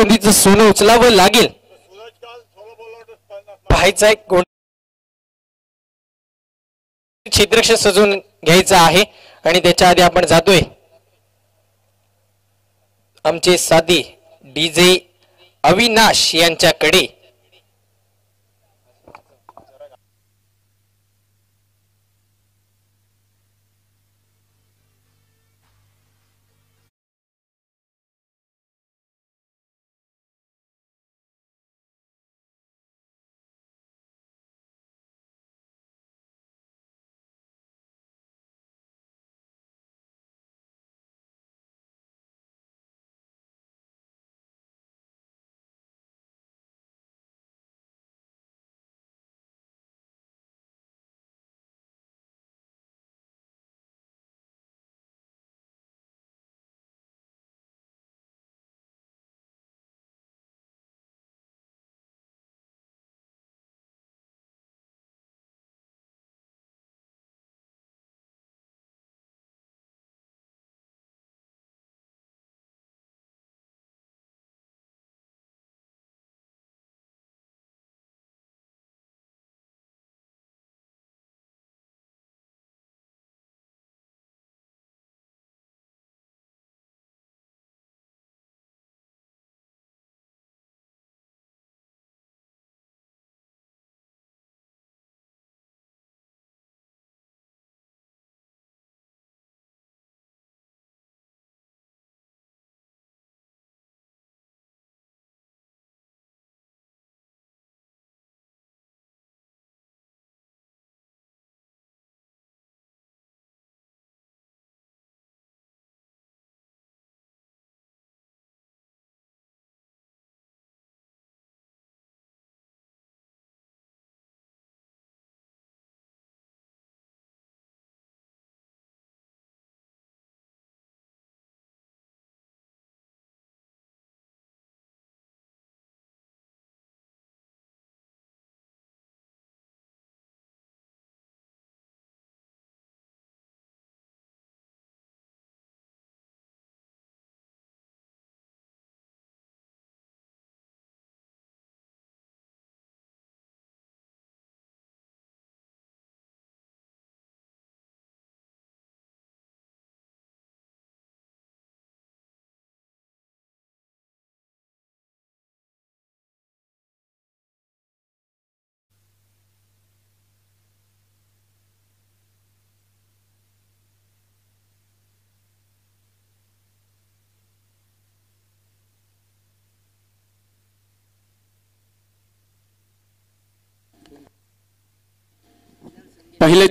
तुमचं सोनं उचलावं लागेल. पाहायचं आहे कोण क्षेत्ररक्षक सजून घ्यायचं आहे आणि त्याच्या आधी आपण जातोय आमचे साथी डीजे अविनाश यांच्याकडे. पहिला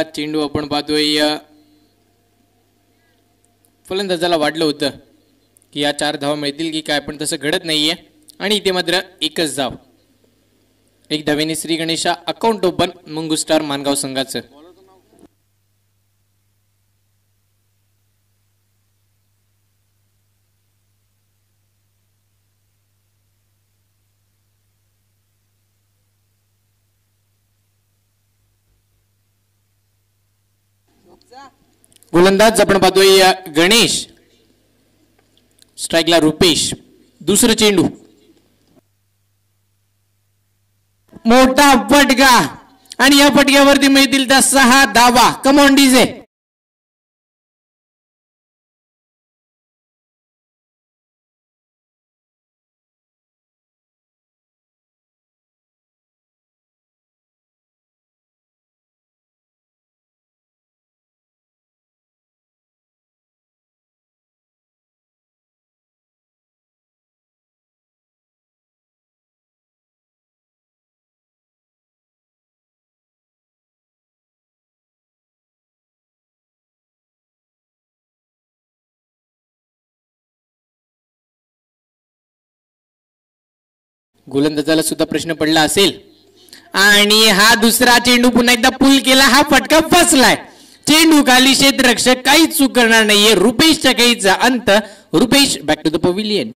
चेंडू आपण पाहतोय. फलंदाजाला वाटलं होतं की या 4 धावा मिळतील की काय, पण तसं घडत नाहीये आणि इथे मात्र एकच धाव. एक धावेने श्री गणेशा अकाउंट ओपन मुंगू स्टार मानगाव संघाचं. गोलंदाज आपण पाहतोय गणेश, स्ट्राइकला रुपेश. दुसरं चेंडू मोठा फटका आणि या फटक्यावरती मिळतील त्या 6 धावा. Come on DJ. गोलंदाजाला सुद्धा प्रश्न पडला असेल आणि हा दुसरा चेंडू पुन्हा एकदा पुल केला. हा फटका फसलाय. चेंडू खाली, क्षेत्ररक्षक काहीच चूक करणार नाहीये. रुपेशच्या काहीचा अंत. Rupesh back to the pavilion.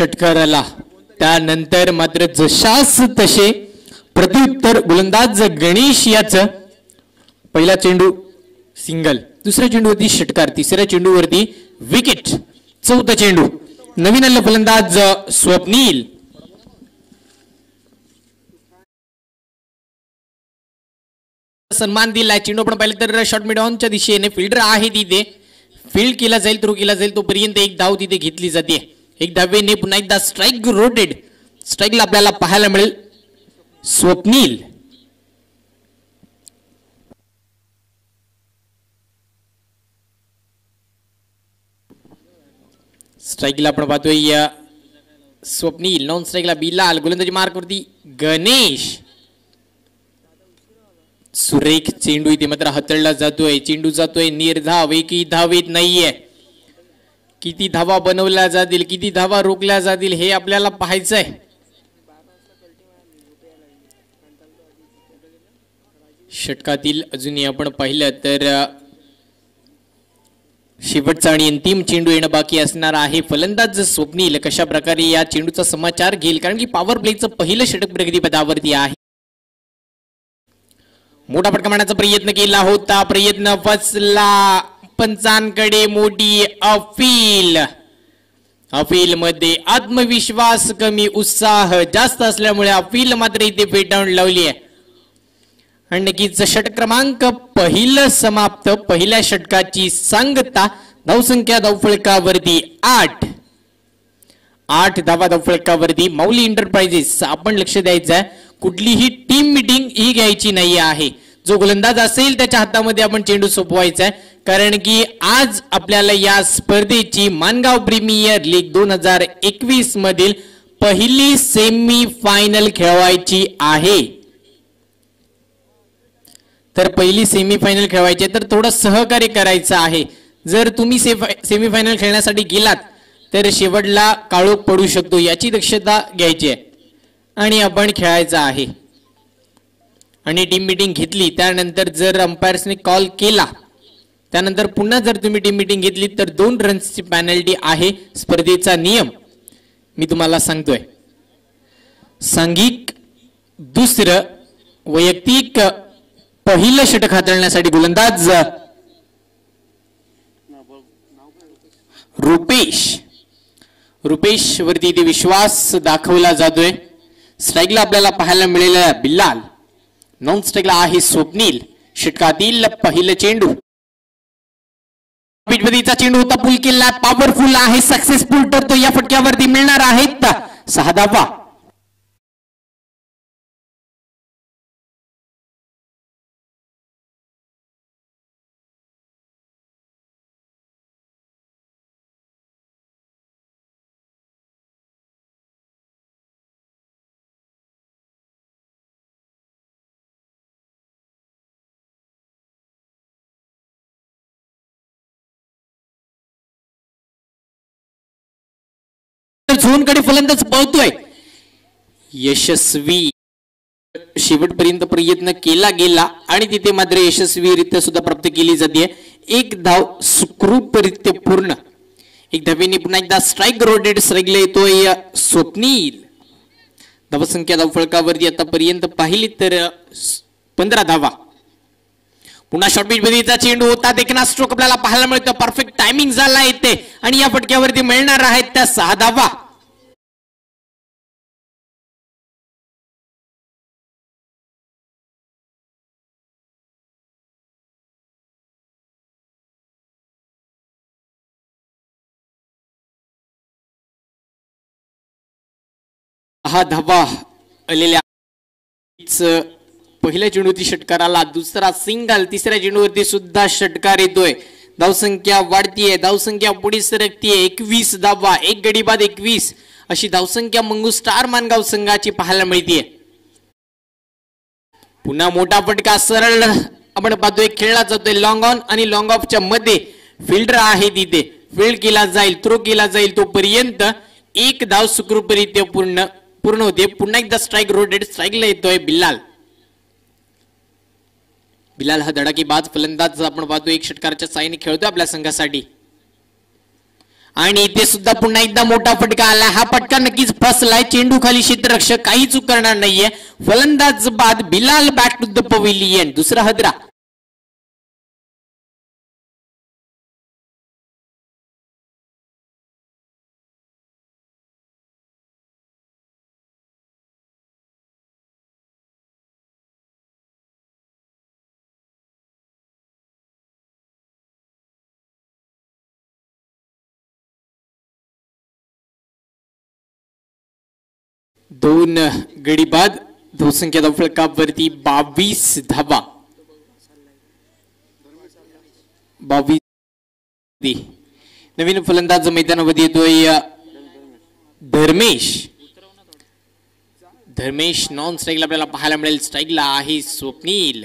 षटकाराला. त्यानंतर मात्र जशास तसे प्रत्युत्तर गोलंदाज गणेश याचं. पहिला चेंडू सिंगल, दुसऱ्या चेंडूवरती षटकार, तिसऱ्या चेंडूवरती विकेट, चौथा चेंडू नवीन आलेला फलंदाज स्वप्नील. सन्मान दिलाय. चेंडू आपण पाहिलं तर शॉर्ट मिड ऑनच्या दिशेने फिल्डर आहे तिथे, फील्ड केला जाईल, थ्रो केला जाईल, तोपर्यंत एक धाव तिथे घेतली जाते. एक धावेने पुन्हा एकदा स्ट्राईक रोटेड, स्ट्राईकला आपल्याला पाहायला मिळेल स्वप्नील. स्ट्राईकला आपण पाहतोय स्वप्नील, नॉन स्ट्राईकला बिलाल, गोलंदाजी मार्क वरती गणेश. सुरेख चेंडू इथे मात्र हाताळला जातोय. चेंडू जातोय निर्धाव, एकही धाव येत नाहीये. किती धावा बनवल्या जातील, किती धावा रोखल्या जातील हे आपल्याला पाहायचंय. षटकातील अजूनही आपण पाहिलं तर शेवटचा आणि अंतिम चेंडू येणं बाकी असणार आहे. फलंदाज स्वप्नील कशा प्रकारे या चेंडूचा समाचार घेईल, कारण की पॉवर प्लेचं पहिलं षटक प्रगतीपदावरती आहे. मोठा फटका मारण्याचा प्रयत्न केला होता, प्रयत्न फसला. पंचांकडे मोठी अपील. अपील मध्ये आत्मविश्वास कमी, उत्साह जास्त असल्यामुळे अपील मात्र इथे फेटाळून लावली आहे. आणि नक्कीच षटक क्रमांक पहिलं समाप्त. पहिल्या षटकाची सांगता धावसंख्या धावफलकावरती 8 धावा धावफलकावरती. माऊली एंटरप्राइजेस आपण लक्ष द्यायचं आहे, कुठलीही टीम मीटिंग ही घ्यायची नाही आहे. जो गोलंदाज असेल त्याच्या हातामध्ये आपण चेंडू सोपवायचा आहे, कारण की आज आपल्याला या स्पर्धेची मानगाव प्रीमियर लीग 2021 मधील पहिली सेमी फायनल खेळवायची आहे. तर पहिली सेमी फायनल खेळवायची तर थोडं सहकार्य करायचं आहे. जर तुम्ही सेमी फायनल खेळण्यासाठी गेलात तर शेवटला काळोख पडू शकतो, याची दक्षता घ्यायची आहे आणि आपण खेळायचं आहे. आणि टीम मीटिंग घेतली त्यानंतर जर अंपायर्सने कॉल केला त्यानंतर पुन्हा जर तुम्ही टीम मीटिंग घेतली तर 2 रन्सची पेनल्टी आहे. स्पर्धेचा नियम मी तुम्हाला सांगतोय. सांघिक दुसरं वैयक्तिक पहिलं षटक हाताळण्यासाठी गोलंदाज रुपेश वरती इथे विश्वास दाखवला जातोय. स्ट्राईकला आपल्याला पाहायला मिळेल बिल्लाल, नॉन स्ट्राईकला आहे स्वप्नील. षटकातील पहिलं चेंडू पिचपतीचा चेंडू होता, पुल केला, पॉवरफुल आहे, सक्सेसफुल ठरतो. या फटक्यावरती मिळणार आहेत 6 धावा. झोनकडे फलंदाज पळतोय. यशस्वी शेवटपर्यंत प्रयत्न केला गेला आणि तिथे मात्र यशस्वीरित्या सुद्धा प्राप्त केली जाते. एक धाव सुखरूपरित्या पूर्ण. एक धावेने पुन्हा एकदा स्ट्राईक रोटेड, स्ट्राईकला येतोय स्वप्नील. धावसंख्या धावफलकावरती आतापर्यंत पाहिली तर 15 धावा. पुन्हा शॉर्ट पिच बदलीचा चेंडू होता, देखना स्ट्रोक आपल्याला पाहायला मिळतो. परफेक्ट टायमिंग झाला येते आणि या फटक्यावरती मिळणार आहेत त्या 6 धावा. धावा आलेल्या पहिल्या चेंडूवरती षटकाराला, दुसरा सिंगल, तिसऱ्या चेंडूवरती सुद्धा षटकार येतोय. धावसंख्या वाढतीये, धावसंख्या पुढे सरकतीये. 21 धावा, एक गडी बाद 21 अशी धावसंख्या मंगू स्टार मानगाव संघाची पाहायला मिळतीये. पुन्हा मोठा फटका सरळ आपण पाहतोय खेळला जातोय. लॉंग ऑन आणि लॉंग ऑफच्या मध्ये फिल्डर आहे तिथे, फील्ड केला जाईल, थ्रो केला जाईल, तोपर्यंत एक धाव सुखरूपरित्या पूर्ण होते. पुन्हा एकदा स्ट्राईक रोटेड, स्ट्राईकला येतोय बिल्लाल. बिलाल हा धडाकेबाज फलंदाज आपण पाहतो, एक षटकाराच्या साहाय्याने खेळतोय आपल्या संघासाठी. आणि इथे सुद्धा पुन्हा एकदा मोठा फटका आला. हा फटका नक्कीच फसलाय. चेंडू खाली क्षेत्ररक्षक काही चूक करणार नाहीये. फलंदाज बाद Bilal back to the pavilion. दुसरा हदरा. दोन गडी बाद. धावसंख्या फलकावरती 22 धावा. 22. नवीन फलंदाज मैदानामध्ये येतोय धर्मेश नॉन स्ट्राईकला आपल्याला पाहायला मिळेल. स्ट्राईकला आहे स्वप्नील.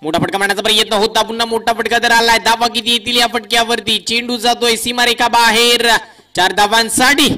मोठा फटका मारण्याचा प्रयत्न होता. पुन्हा मोठा फटका तर आलाय. धावा किती येतील या फटक्यावरती? चेंडू जातोय सीमारेखा बाहेर. 4 धावांसाठी.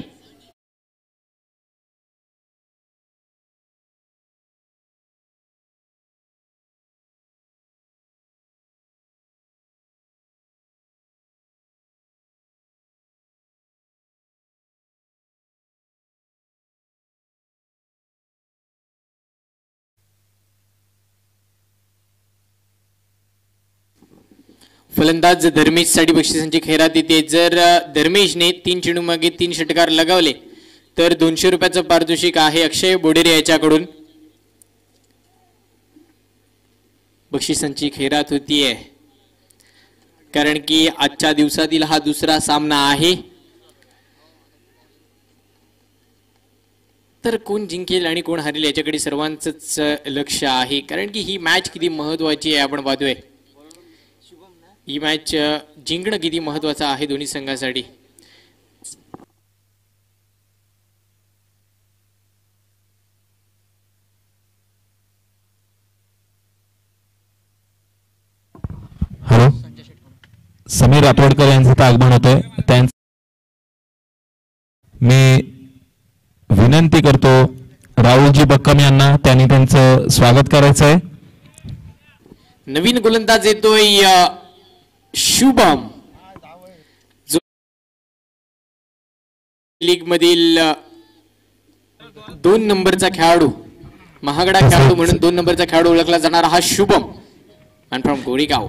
फलंदाज धर्मेश साठी बक्षिसांची खैरात येते. जर धर्मेशने 3 चेंडू मागे 3 षटकार लगावले तर 200 रुपयाचं पारितोषिक आहे अक्षय बोडेरे याच्याकडून. बक्षिसांची खैरात होतीये कारण की आजच्या दिवसातील हा दुसरा सामना आहे. तर कोण जिंकेल आणि कोण हरेल याच्याकडे सर्वांचंच लक्ष आहे. कारण की ही मॅच किती महत्वाची आहे आपण पाहतोय. ही मॅच जिंकणं किती महत्वाचं आहे दोन्ही संघासाठी. हॅलो, समीर राठोडकर यांचं आगमन होतंय. मी विनंती करतो राहुलजी बक्कम यांना त्यांनी त्यांचं स्वागत करायचं आहे. नवीन गोलंदाज येतोय शुभम. लीग मधील 2 नंबरचा खेळाडू, महागडा खेळाडू म्हणून 2 नंबरचा खेळाडू ओळखला जाणारा हा शुभम आणि फ्रॉम गोरेगाव.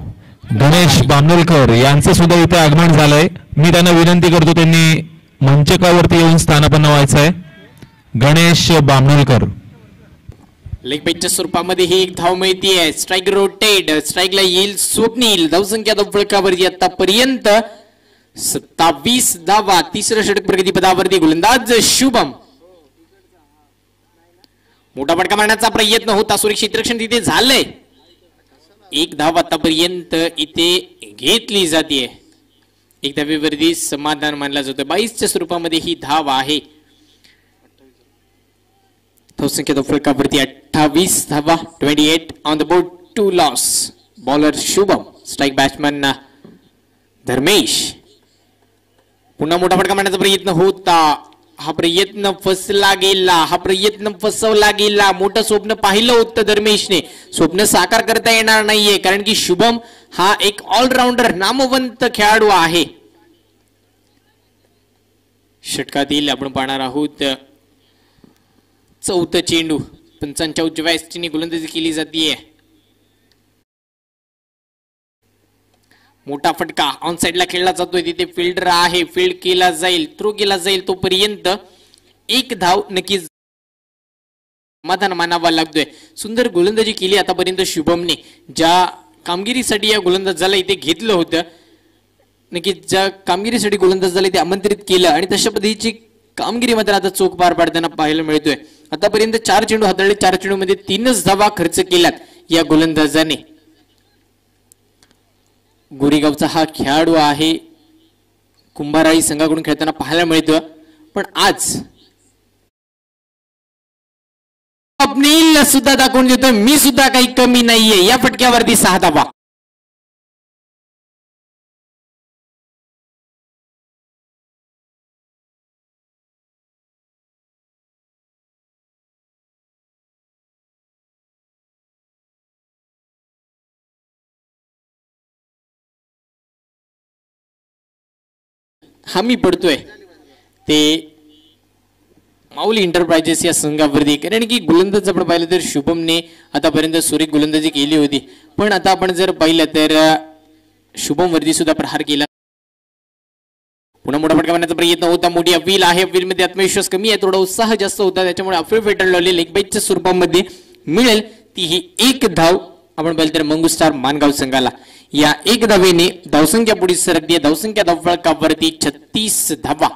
गणेश बामनोलकर यांचं सुद्धा इथे आगमन झालंय. मी त्यांना विनंती करतो त्यांनी मंचकावरती येऊन स्थानापन्न व्हायचं आहे. गणेश बामनोलकर. लेग पेचच्या स्वरूपामध्ये ही एक धाव मिळतीये. Strike rotted. स्ट्राईकला येईल स्वप्नील. धावसंख्या फलकावरती आतापर्यंत 27 धावा. तिसरं षटक प्रगतीपदावरती गोलंदाज शुभम. मोठा फटका मारण्याचा प्रयत्न होता. सुरक्षित क्षेत्ररक्षण तिथे झालंय. 1 धाव आतापर्यंत इथे घेतली जाते. 1 धावेवरती समाधान मानला जातं. 22च्या स्वरूपामध्ये ही धाव आहे. धावसंख्या फलकावरती 28 धावा. 28 on the board. 2 loss. Bowler Shubham. Strike batsman Dharmesh. पुन्हा मोठा फटका मारण्याचा प्रयत्न होता. हा प्रयत्न फसला गेला. हा प्रयत्न फसवला गेला. मोठं स्वप्न पाहिलं होतं धर्मेशने. स्वप्न साकार करता येणार नाहीये कारण की शुभम हा एक ऑलराऊंडर नामवंत खेळाडू आहे. षटकातील आपण पाहणार आहोत 4था चेंडू. 45व्या एसटीने गोलंदाजी केली जाते. मोठा फटका ऑन साइडला खेळला जातोय. तिथे फिल्डर आहे. फील्ड केला जाईल. थ्रो केला जाईल. तोपर्यंत 1 धाव नक्कीच समाधान मानावा लागतोय. सुंदर गोलंदाजी केली आतापर्यंत शुभमने. ज्या कामगिरीसाठी या गोलंदाजाला इथे घेतलं होतं, नक्कीच ज्या कामगिरीसाठी गोलंदाजाला इथे आमंत्रित केलं आणि तशा पद्धतीची कामगिरी मात्र आता चोख पार पाडताना पाहायला मिळतोय. आतापर्यंत 4 चेंडू हाताळले. 4 चेंडू मध्ये 3च धावा खर्च केल्यात या गोलंदाजाने. गोरेगावचा हा खेळाडू आहे. कुंभाराई संघाकडून खेळताना पाहायला मिळतो. पण आज स्वप्नील सुद्धा दाखवून देतोय मी सुद्धा काही कमी नाहीये. या फटक्यावरती 6 धावा. हमी पडतोय ते माऊली एंटरप्राइजेस या संघावरती, कारण की गोलंदाज आपण पाहिलं तर शुभमने आतापर्यंत सुरेख गोलंदाजी केली होती, पण आता आपण जर पाहिलं तर शुभम वरती सुद्धा प्रहार केला. पुन्हा मोठा फटका मारण्याचा प्रयत्न होता. मोठी अपील आहे, अपील मध्ये आत्मविश्वास कमी आहे, थोडा उत्साह जास्त होता, त्याच्यामुळे अपील फेटाळले लेग बाईटच्या स्वरूपामध्ये मिळेल ती ही एक धाव आपण पाहिलं तर मंगू स्टार मानगाव संघाला. या एक धावेने धावसंख्या पुढे सरकते. धावसंख्या धावफलकावरती 36 धावा.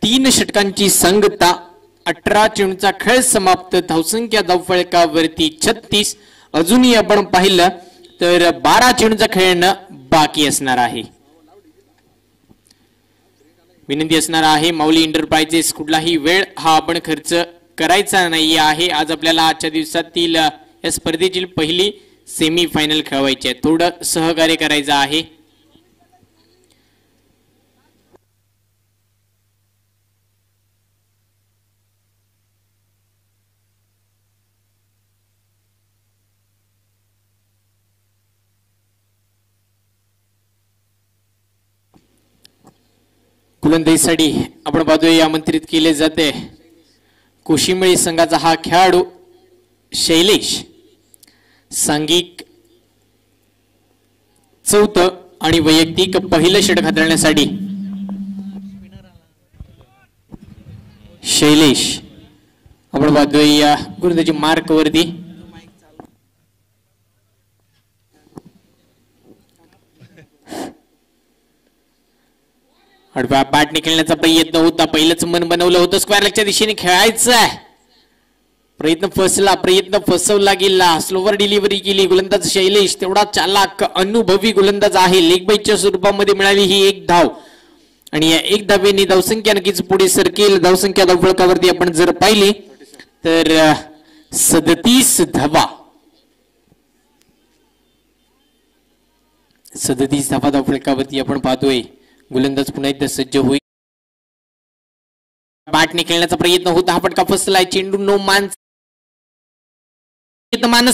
3 षटकांची संगता. 18 चेंडूचा खेळ समाप्त. धावसंख्या धावफलकावरती 36. अजूनही आपण पाहिलं तर 12 चेंडूचा खेळणं बाकी असणार आहे. विनंती असणार आहे माऊली एंटरप्राइजेस, कुठलाही वेळ हा आपण खर्च करायचा नाही आहे. आज आपल्याला आजच्या दिवसातील या स्पर्धेतील पहिली सेमी फायनल खेळवायची आहे. थोडं सहकार्य करायचं आहे. गोलंदाजीसाठी आपण पाहतोय आमंत्रित केले जाते कोशिंबळी संघाचा हा खेळाडू शैलेश. सांघिक 4th आणि वैयक्तिक पहिलं षटक हाताळण्यासाठी शैलेश आपण पाहतोय या गोलंदाजी मार्क वरती. आडव्या बॅटने खेळण्याचा प्रयत्न होता. पहिलंच मन बनवलं होतं स्क्वेअर लेगच्या दिशेने खेळायचं आहे. प्रयत्न फसवला गेला. स्लोवर डिलिव्हरी केली. गोलंदाज शैलेश तेवढा चालाक अनुभवी गोलंदाज आहे. लेग बाईटच्या स्वरूपामध्ये मिळाली ही एक धाव आणि या एक धावेने धावसंख्या नक्कीच पुढे सरकेल. धावसंख्या धावफलकावरती आपण जर पाहिली तर 37 धावा. 37 धावा धावफलकावरती आपण पाहतोय. गोलंदाज पुन्हा एकदा सज्ज होईल. बॅटने खेळण्याचा प्रयत्न होता. हा फटका फसलाय. चेंडू नो मानस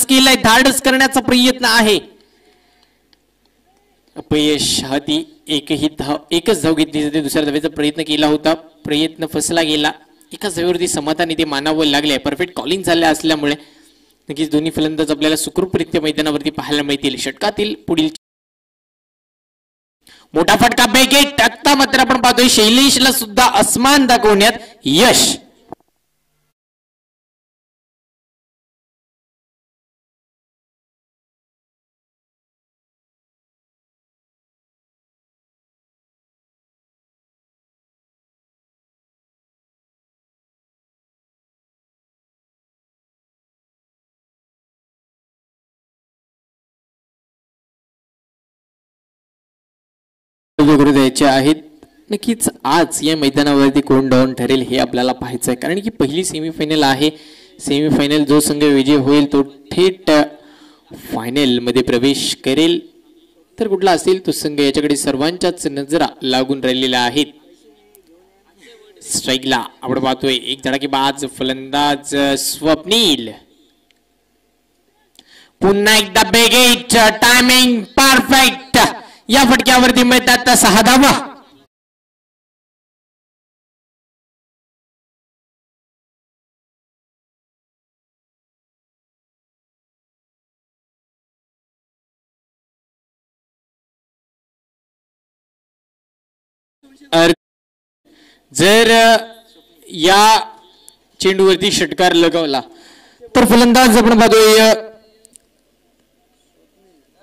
केलाय. धाडस करण्याचा प्रयत्न आहे. अपयश हाती. एकच धाव घेतली जाते. दुसऱ्या धावेचा प्रयत्न केला होता. प्रयत्न फसला गेला. एकाच धावेवरती समाधानी ते मानावं लागले. परफेक्ट कॉलिंग झाले असल्यामुळे नक्कीच दोन्ही फलंदाज आपल्याला सुखरूपरित्या मैदानावरती पाहायला मिळतील. षटकातील पुढील मोठा फटका बेगे टाकता मात्र आपण पाहतोय शैलेशला सुद्धा अस्मान दाखवण्यात यश. करू द्यायचे आहेत. नक्कीच आज या मैदानावरती कोण डाऊन ठरेल हे आपल्याला पाहायचं आहे, कारण की पहिली सेमीफायनल आहे. सेमीफायनल जो संघ विजय होईल तो थेट फायनल मध्ये प्रवेश करेल. तर कुठला असेल तो संघ याच्याकडे सर्वांच्याच नजरा लागून राहिलेल्या आहेत. स्ट्राईकला आपण पाहतोय एक धडाकेबाज फलंदाज स्वप्नील. पुन्हा एकदा बेगेट. Timing perfect. या फटक्यावरती मिळतात 6 धावा. जर या चेंडूवरती षटकार लगावला तर फलंदाज आपण पाहतोय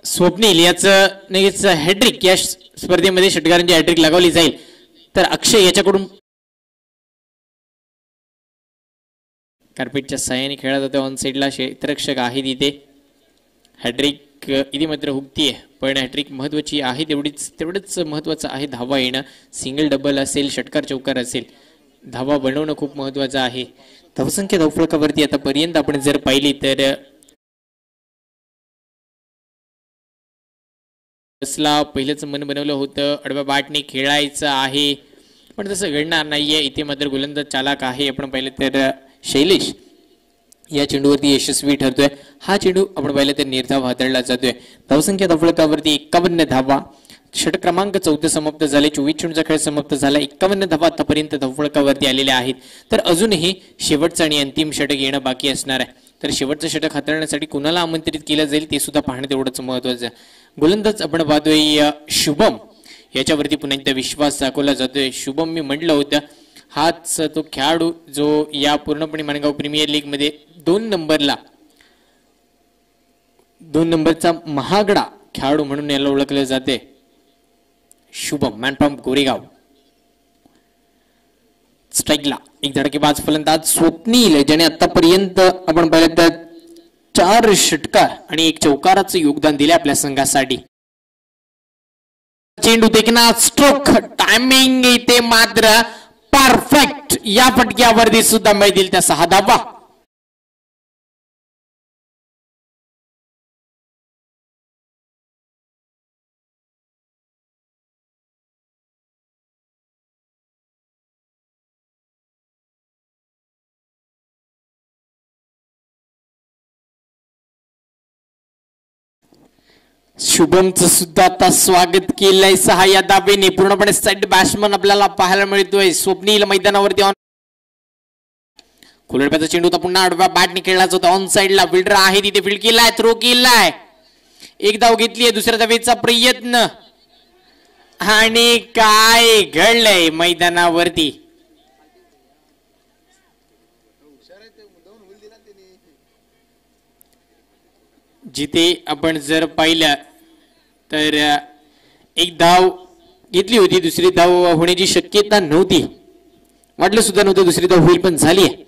स्वप्नील याचं नक्कीच हॅट्रिक. या स्पर्धेमध्ये षटकारांची हॅट्रिक लगावली जाईल. तर अक्षय याच्याकडून कार्पेटच्या साह्याने खेळला जातो. ऑन साईडला क्षेत्ररक्षक आहे तिथे. हॅट्रिक इथे मात्र हुकतीये, पण हॅट्रिक महत्वाची आहे. तेवढंच महत्वाचं आहे धावा येणं. सिंगल डबल असेल, षटकार चौकार असेल, धावा बनवणं खूप महत्वाचं आहे. धावसंख्या धावफलकावरती आतापर्यंत आपण जर पाहिली तर पहिलंच मन बनवलं होतं. आडव्या बॅटने खेळायचं आहे, पण तसं घडणार नाहीये. इथे मात्र गोलंदाज चालाक आहे. आपण पाहिलं तर शैलेश या चेंडूवरती यशस्वी ठरतोय. हा चेंडू आपण पाहिलं तर निर्धाव हाताळला जातोय. धावसंख्या धावफलकावरती 51 धावा. षटक क्रमांक 14 समाप्त झाले. 24 चेंडूचा खेळ समाप्त झाला. 51 धावा आतापर्यंत धावफलकावरती आलेल्या आहेत. तर अजूनही शेवटचं आणि अंतिम षटक येणं बाकी असणार आहे. तर शेवटचं षटक हाताळण्यासाठी कुणाला आमंत्रित केलं जाईल ते सुद्धा पाहणं तेवढंच महत्वाचं आहे. गोलंदाज आपण पाहतोय शुभम, याच्यावरती पुन्हा एकदा विश्वास दाखवला जातोय. शुभम, मी म्हटलं होतं हाच तो खेळाडू जो या पूर्णपणे माणगाव प्रीमियर लीग मध्ये 2 नंबरचा महागडा खेळाडू म्हणून याला ओळखले जाते. Shubham, man from Goregaon. स्ट्राईकला एक धडकेबाज फलंदाज स्वप्नील, ज्याने आतापर्यंत आपण पाहिलं तर 4 षटकार आणि 1 चौकाराचं योगदान दिले आपल्या संघासाठी. चेंडू देखना स्ट्रोक टायमिंग इथे मात्र परफेक्ट. या फटक्यावरती सुद्धा मिळतील त्या 6 धावा. शुभमचं सुद्धा आता स्वागत केलंय 6 या धावेने. पूर्णपणे साइड बॅट्समन आपल्याला पाहायला मिळतोय. स्वप्नील मैदानावरती ऑन. खुलडप्याचा चेंडू होता, पुन्हा आडव्या बॅटने खेळलाच होता. ऑन साइडला फिल्डर आहे, तिथे फील्ड केलाय, थ्रो केलाय. एक धाव घेतलीय. दुसऱ्या धावेचा प्रयत्न आणि काय घडलंय मैदानावरती. जिथे आपण जर पाहिलं तर एक धाव घेतली होती, दुसरी धाव होण्याची शक्यता नव्हती, वाटलं सुद्धा नव्हतं दुसरी धाव होईल, पण झाली आहे.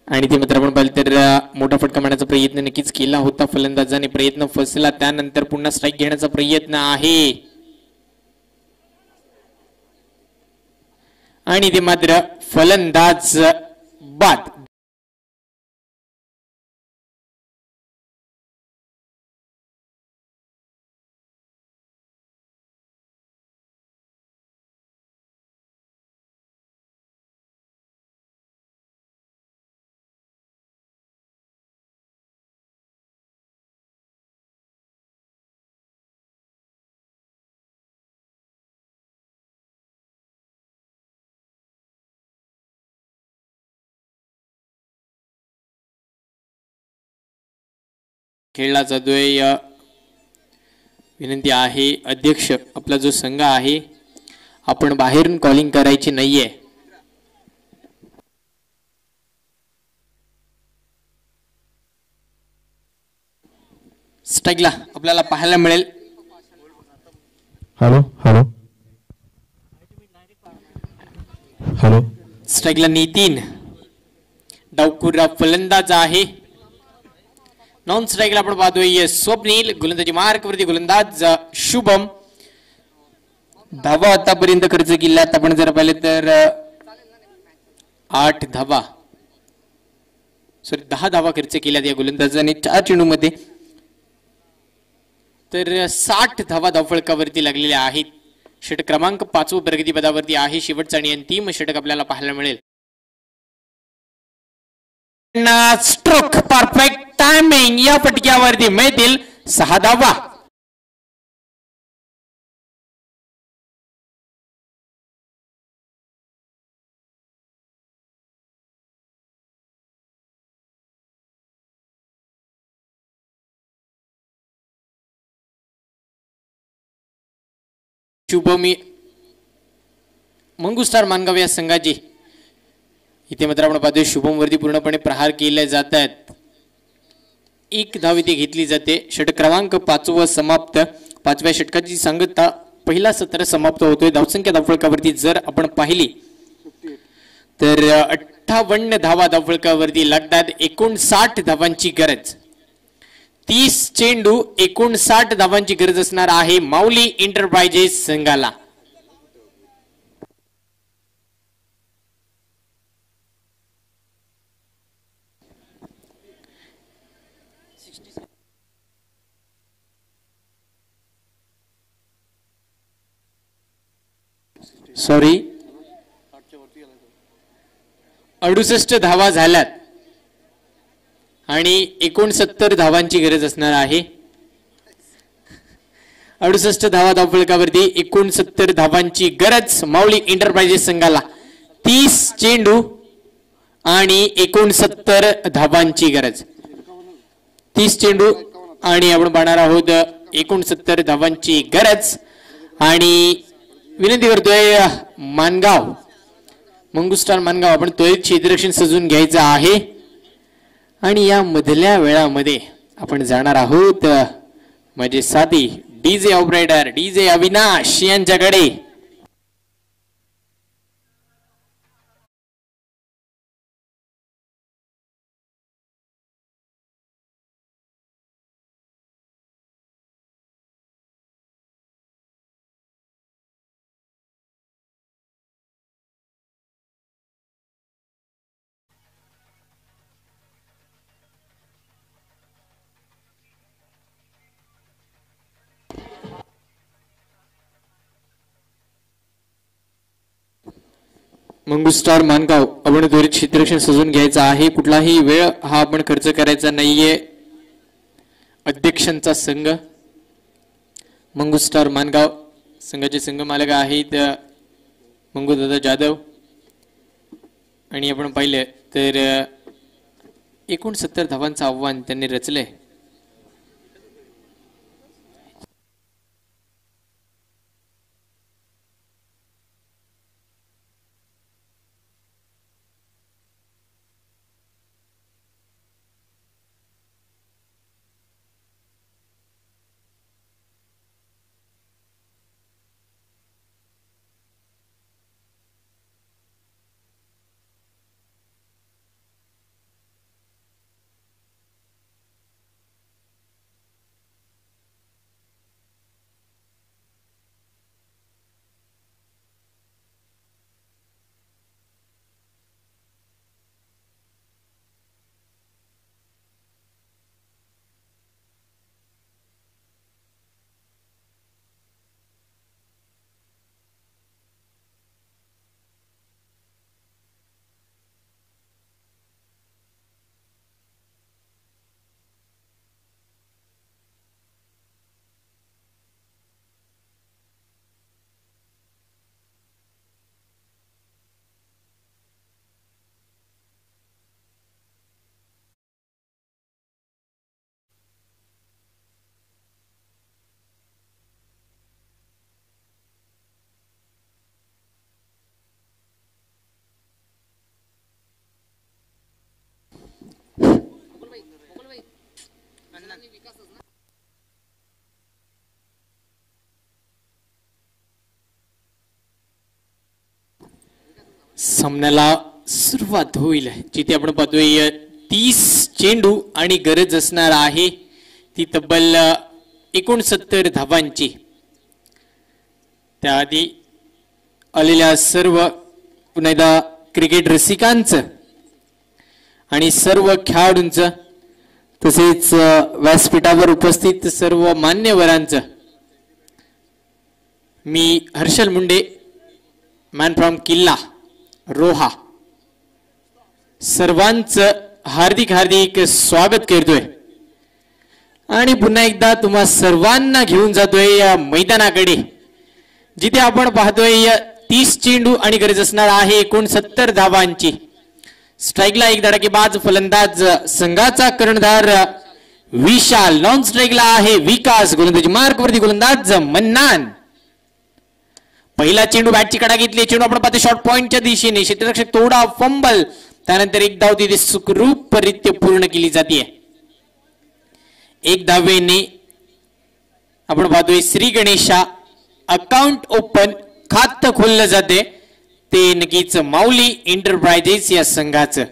आणि ते मात्र आपण पाहिलं तर मोठा फटका मारण्याचा प्रयत्न नक्कीच केला होता फलंदाजाने. प्रयत्न फसला. त्यानंतर पुन्हा स्ट्राईक घेण्याचा प्रयत्न आहे आणि ते मात्र फलंदाज बाद. खेळला जातोय. विनंती आहे अध्यक्ष, आपला जो संघ आहे आपण बाहेरून कॉलिंग करायची नाहीये. स्ट्राईकला आपल्याला पाहायला मिळेल. Hello hello hello. स्ट्राईकला नितीन, डावखुरा फलंदाज आहे. नॉन स्ट्राईकला आपण पाहतोय स्वप्नील. गोलंदाजी मार्क वरती गोलंदाज शुभम. धावा आतापर्यंत खर्च केल्यात आपण जर पाहिलं तर 8 धावा, सॉरी 10 धावा खर्च केल्यात या गोलंदाजाने 4 चेंडूमध्ये. तर 60 धावा धावफलकावरती लागलेल्या आहेत. षटक क्रमांक 5 प्रगतीपदावरती आहे. शेवटचा आणि अंतिम षटक आपल्याला पाहायला मिळेल. Stroke perfect timing. या फटक्यावरती मिळतील 6 धावा. शुभमी मंगुस्तार मानगाव या संघाची इथे मात्र आपण पाहतोय शुभम वरती पूर्णपणे प्रहार केले जात आहेत. 1 धाव इथे घेतली जाते. षटक क्रमांक 5 समाप्त. 5व्या षटकाची सांगता पहिला सत्र समाप्त होतोय. धावसंख्या धावफलकावरती जर आपण पाहिली तर 58 धावा धावफलकावरती लागतात. 59 धावांची गरज. 30 चेंडू 59 धावांची गरज असणार आहे माऊली एंटरप्राइजेस संघाला. सॉरी 68 धावा झाल्यात आणि 69 धावांची गरज असणार आहे. 68 धावा धावफलकावरती 69 धावांची गरज माऊली एंटरप्राइजेस संघाला. 30 चेंडू आणि 69 धावांची गरज. 30 चेंडू आणि आपण पाहणार आहोत 69 धावांची गरज. आणि विनंती करतोय मानगाव मंगुस्टार मानगाव आपण त्वरित क्षेत्ररक्षण सजून घ्यायचं आहे. आणि या मधल्या वेळामध्ये आपण जाणार आहोत माझे साथी डीजे ऑपरेटर डीजे अविनाश यांच्याकडे. मंगुस्टार मानगाव आपण त्वरित क्षेत्ररक्षण सजून घ्यायचं आहे. कुठलाही वेळ हा आपण खर्च करायचा नाहीये. अध्यक्षांचा संघ मंगुस्टार मानगाव संघाचे संघ मालक आहेत मंगूदादा जाधव. आणि आपण पाहिलं तर 69 धावांचं आव्हान त्यांनी रचलंय. सामन्याला सुरुवात होईल. जिथे आपण पाहतोय 30 चेंडू आणि गरज असणार आहे ती तब्बल 69 धावांची. त्याआधी आलेल्या सर्व पुन्हा एकदा क्रिकेट रसिकांचं आणि सर्व खेळाडूंचं तसेच व्यासपीठावर उपस्थित सर्व मान्यवरांचं मी हर्षल मुंडे मॅन फ्रॉम किल्ला रोहा सर्वांचं हार्दिक हार्दिक स्वागत करतोय. आणि पुन्हा एकदा तुम्हा सर्वांना घेऊन जातोय या मैदानाकडे जिथे आपण पाहतोय 30 चेंडू आणि गरज असणार आहे 69 धावांची. स्ट्राईकला एक धडाकेबाज फलंदाज संघाचा कर्णधार विशाल. नॉन स्ट्राईकला आहे विकास. गोलंदाजी मार्कवरती गोलंदाज मन्नान. पहिला चेंडू बॅटची कडा घेतली. चेंडू आपण पाहतो शॉर्ट पॉइंटच्या दिशेने. क्षेत्ररक्षक तोडा फंबल. त्यानंतर एक धाव तिथे सुखरूपरित्या पूर्ण केली जाते. एक धावेने आपण पाहतोय श्री गणेशा अकाउंट ओपन खातं खोललं जाते. ते नक्कीच माऊली एंटरप्राइजेस या संघाचं.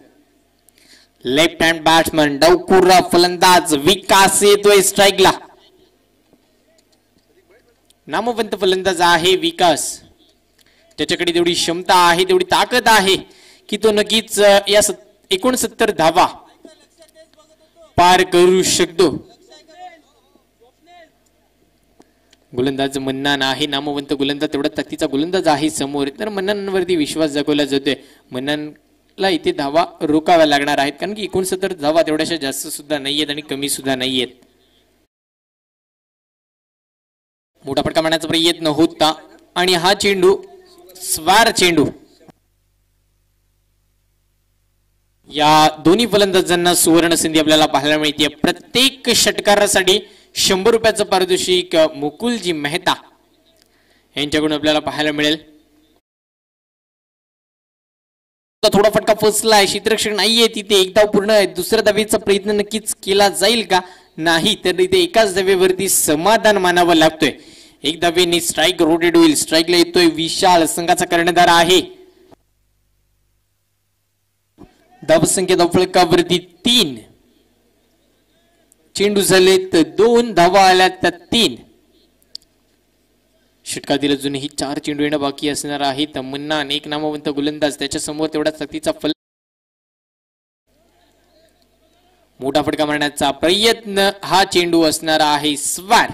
लेफ्ट हँड बॅट्समन डावखुरा फलंदाज विकास येतोय स्ट्राईकला. नामवंत फलंदाज आहे विकास. त्याच्याकडे तेवढी क्षमता आहे तेवढी ताकद आहे की तो नक्कीच या 69 धावा पार करू शकतो. गोलंदाज मन्नान आहे नामवंत गोलंदाज. तेवढा ताकदीचा गोलंदाज आहे समोर. तर मन्नानवरती विश्वास दाखवला जातोय. मन्नानला इथे धावा रोकाव्या लागणार आहेत कारण की 69 धावा तेवढ्याशा जास्त सुद्धा नाहीयेत आणि कमी सुद्धा नाहीयेत. मोठा फटका मारण्याचा प्रयत्न होता आणि हा चेंडू स्वार चेंडू. या दोन्ही फलंदाजांना सुवर्ण संधी आपल्याला पाहायला मिळते. प्रत्येक षटकारासाठी 100 रुपयाचं पारितोषिक मुकुलजी मेहता यांच्याकडून आपल्याला पाहायला मिळेल. थोडा फटका फसलाय, क्षेत्ररक्षक नाहीये तिथे, एक धाव पूर्ण आहे. दुसऱ्या धावेचा प्रयत्न नक्कीच केला जाईल का? नाही, तर इथे एकाच धावेवरती समाधान मानावं लागतोय. एक धावेने स्ट्राईक रोटेट होईल. स्ट्राईकला येतोय विशाल, संघाचा कर्णधार आहे. धावसंख्या धावफलकावरती 3. चेंडू झाले तर 2 धावा आल्या तर 3. षटकातील अजूनही 4 चेंडू येणं बाकी असणार आहे. मन्नान एक नामवंत गोलंदाज, त्याच्या समोर तेवढा सक्तीचा फल. मोठा फटका मारण्याचा प्रयत्न, हा चेंडू असणार आहे स्वार.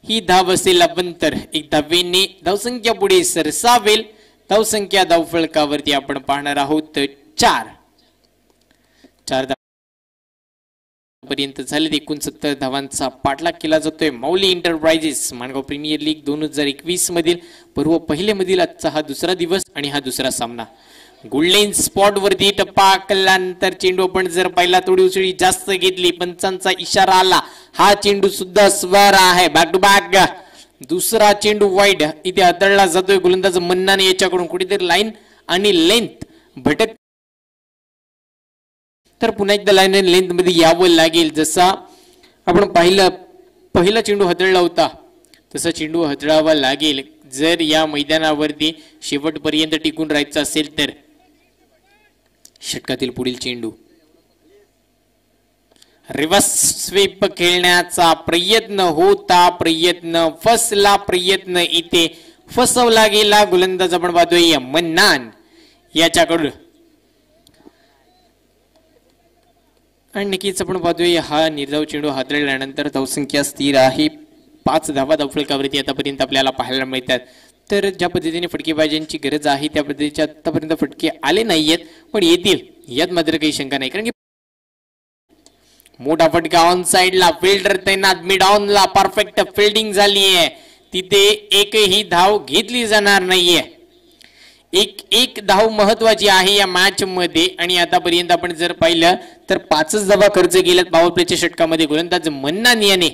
ही धाव असेल अवंतर. एक धावेने धावसंख्या पुढे सरसावेल. धावसंख्या धावफलकावरती आपण पाहणार आहोत 4 पर्यंत झाले. 69 धावांचा पाठलाग केला जातोय. माऊली एंटरप्राइजेस माणगाव प्रीमियर लीग 2021 मधील पर्व पहिले मधील आजचा हा दुसरा दिवस आणि हा दुसरा सामना. गोल्डन स्पॉट वरती टप्पा कल्यानंतर चेंडू आपण जर पहिला थोडी उसळी जास्त घेतली, पंचांचा इशारा आला. हा चेंडू सुद्धा स्वार आहे. बॅक टू बॅक दुसरा चेंडू वाईड इथे हाताळला जातोय. गोलंदाज मन्नाने याच्याकडून कुठेतरी लाईन आणि लेंथ भटक, तर पुन्हा एकदा लाईन आणि लेंथ मध्ये यावं लागेल. जसा आपण पहिला चेंडू हाताळला होता तसा चेंडू हाताळावा लागेल जर या मैदानावरती शेवटपर्यंत टिकून राहायचं असेल तर. षटकातील पुढील चेंडू रिव्हर्स स्वीप खेळण्याचा प्रयत्न होता. प्रयत्न फसला. प्रयत्न इथे फसवला गेला. गोलंदाज आपण पाहतोय मन्नान याच्याकडून. आणि नक्कीच आपण पाहतोय हा निर्धाव चेंडू हाताळल्यानंतर धावसंख्या स्थिर आहे. 5 धावा धावफलकावरती आतापर्यंत आपल्याला पाहायला मिळतात. तर ज्या पद्धतीने फटकेबाजांची गरज आहे त्या पद्धतीचे आतापर्यंत फटके आले नाहीयेत, पण येतील यात मात्र काही शंका नाही. कारण की मोठा फटका ऑन साइडला, फिल्डर तैनात, मिड ऑनला परफेक्ट फिल्डिंग झाली आहे. तिथे एकही धाव घेतली जाणार नाहीये. एक धाव महत्वाची आहे या मॅच मध्ये. आणि आतापर्यंत आपण जर पाहिलं तर 5 धावा खर्च केल्यात पॉवर प्लेच्या षटकामध्ये. गोलंदाज मन्नान याने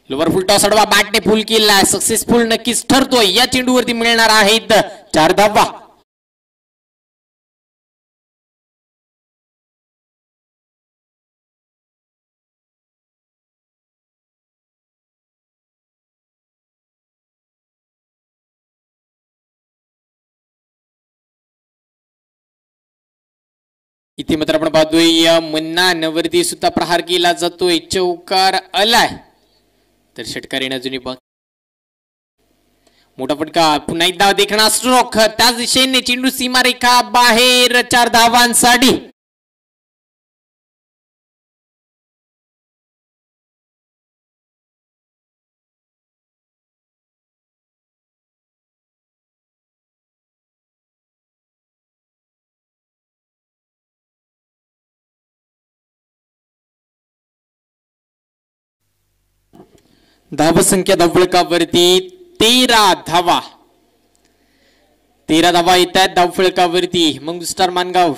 लोवर फुल टॉस अडवा बॅटने फुल केला. सक्सेसफुल नक्कीच ठरतोय. या चेंडूवरती मिळणार आहेत 4 धावा. इथे मात्र आपण पाहतोय मन्नान वरती सुद्धा प्रहार केला जातोय. चौकार आलाय. तर षटकार येणं अजूनही मोठा फटका. पुन्हा एकदा देखणा स्ट्रोक. त्याच दिशेने चेंडू सीमारेखा बाहेर. 4 धावांसाठी. धावसंख्या धावफलकावरती 13 धावा. 13 धावा येत आहेत धावफलकावरती. मंगू स्टार मानगाव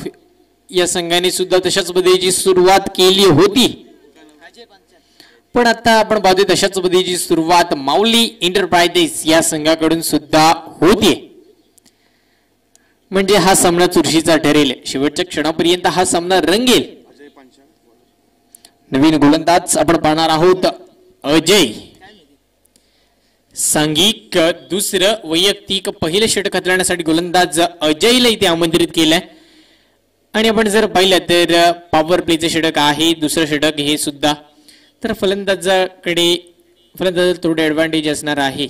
या संघाने सुद्धा तशाच पद्धतीची सुरुवात केली होती, पण आता आपण पाहतोय तशाच पद्धतीची सुरुवात माऊली एंटरप्राइजेस या संघाकडून सुद्धा होती. म्हणजे हा सामना चुरशीचा ठरेल. शेवटच्या क्षणापर्यंत हा सामना रंगेल. नवीन गोलंदाज आपण पाहणार आहोत अजय. सांघिक दुसरं वैयक्तिक पहिलं षटक हाताळण्यासाठी गोलंदाज अजयला इथे आमंत्रित केलंय. आणि आपण जर पाहिलं तर पॉवर प्लेचं षटक आहे दुसरं षटक हे सुद्धा. तर फलंदाजाकडे थोडे ऍडव्हान्टेज असणार आहे.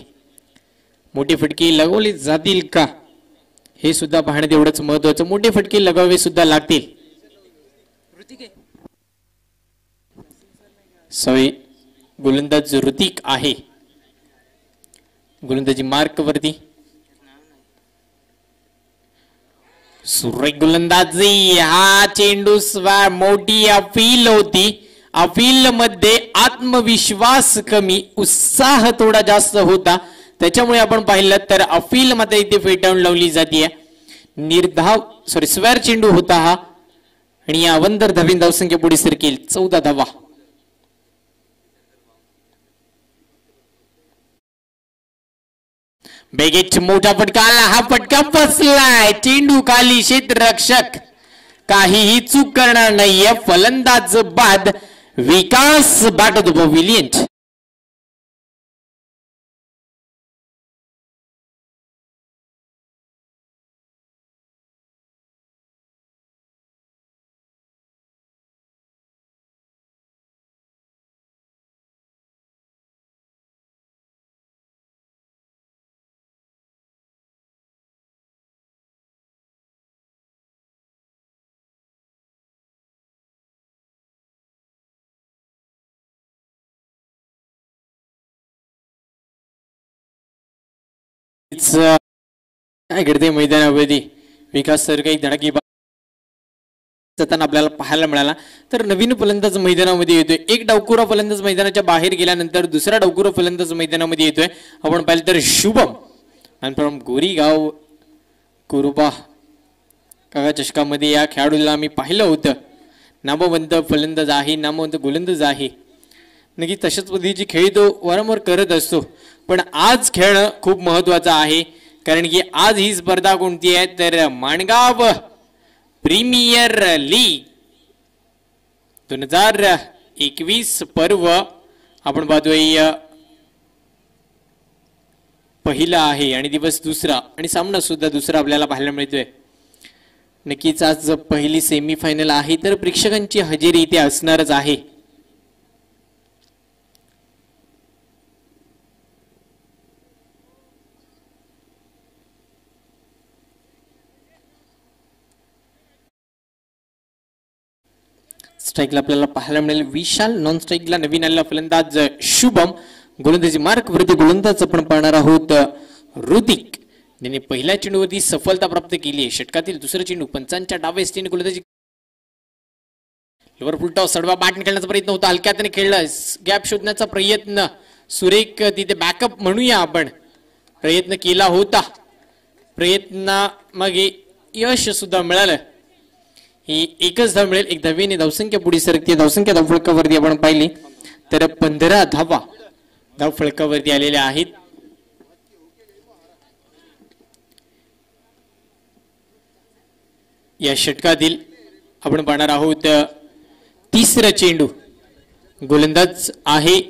मोठे फटके लगवले जातील का हे सुद्धा पाहणं तेवढंच महत्वाचं. मोठे फटके लगावे सुद्धा लागतील. सवय गोलंदाज ऋतिक आहे. गोलंदाजी मार्क वरती. सुरेख गोलंदाजी. हा चेंडू मोठी अपील होती अपील मध्ये आत्मविश्वास कमी, उत्साह थोडा जास्त होता, त्याच्यामुळे आपण पाहिलं तर अपील मध्ये इथे फेटाळून लावली जाते. स्क्वेअर चेंडू होता हा आणि या अवंतर धावीन धावसंख्या पुढे सरकेल 14 धावा. बेगेच मोठा फटका आला, हा फटका फसलाय. चेंडू खाली, क्षेत्ररक्षक काहीही चूक करणार नाहीये. फलंदाज बाद विकास बाट द पवेलियन. काय घडते मैदानामध्ये विकास सर काही धडाकी आपल्याला पाहायला मिळाला. तर नवीन फलंदाज मैदानामध्ये येतोय. एक डावकुरा फलंदाज मैदानाच्या बाहेर गेल्यानंतर दुसरा डावकुरा फलंदाज मैदानामध्ये येतोय. आपण पाहिलं तर शुभम आणि फ्रॉम गोरीगाव कुरुबा काका चषकामध्ये या खेळाडूला आम्ही पाहिलं होतं. नामवंत फलंदाज आहे, नामवंत गोलंदाज आहे. नक्की तशाच पद्धतीची खेळी तो वारंवार करत असतो. पण आज खेळणं खूप महत्वाचं आहे, कारण की आज ही स्पर्धा कोणती आहे तर माणगाव प्रीमियर लीग 2021 पर्व आपण पाहतोय पहिला आहे आणि दिवस दुसरा आणि सामना सुद्धा दुसरा आपल्याला पाहायला मिळतोय. नक्कीच आज पहिली सेमीफायनल आहे, तर प्रेक्षकांची हजेरी इथे असणारच आहे. स्ट्राईकला आपल्याला पाहायला मिळेल विशाल, नॉन स्ट्राईकला नवीन आलेला फलंदाज शुभम, गोलंदाजी मार्क वरती गोलंदाज आपण पाहणार आहोत ऋतिक, ज्याने पहिल्या चेंडूवरती सफलता प्राप्त केली आहे. षटकातील दुसरा चेंडू पंचांच्या डाव्या स्टेने गोलंदाजी लोवर फुलटॉ सडवा बाट निघण्याचा प्रयत्न होता, हलक्यात खेळला, गॅप शोधण्याचा प्रयत्न सुरेख तिथे बॅकअप म्हणूया आपण प्रयत्न केला होता. प्रयत्न मग यश सुद्धा मिळालं. ही एकच धाव मिळेल. एक धावेने धावसंख्या पुढे सरकते. धावसंख्या धावफलकावरती आपण पाहिली तर 15 धावा धावफलकावरती आलेल्या आहेत. या षटकातील आपण पाहणार आहोत तिसरा चेंडू, गोलंदाज आहे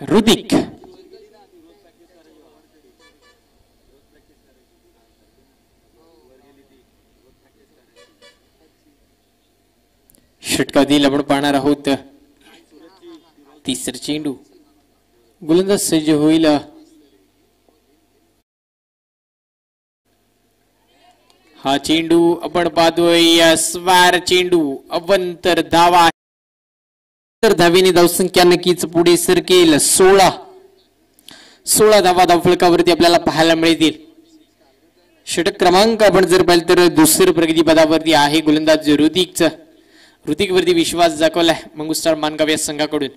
ऋतिक. षटकातील आपण पाहणार आहोत तिसरा चेंडू, गोलंदाज सज्ज होईल. हा चेंडू आपण पाहतोय स्वार चेंडू, अवंतर धावा, तर धावेने धावसंख्या नक्कीच पुढे सरकेल. 16 धावा धावफलकावरती आपल्याला पाहायला मिळतील. षटक क्रमांक आपण जर पाहिलं तर दुसऱ्या प्रगती पदावरती आहे गोलंदाज ऋतिकचा. ऋतिक वरती विश्वास दाखवलाय मंगुस्टार माणगाव या संघाकडून.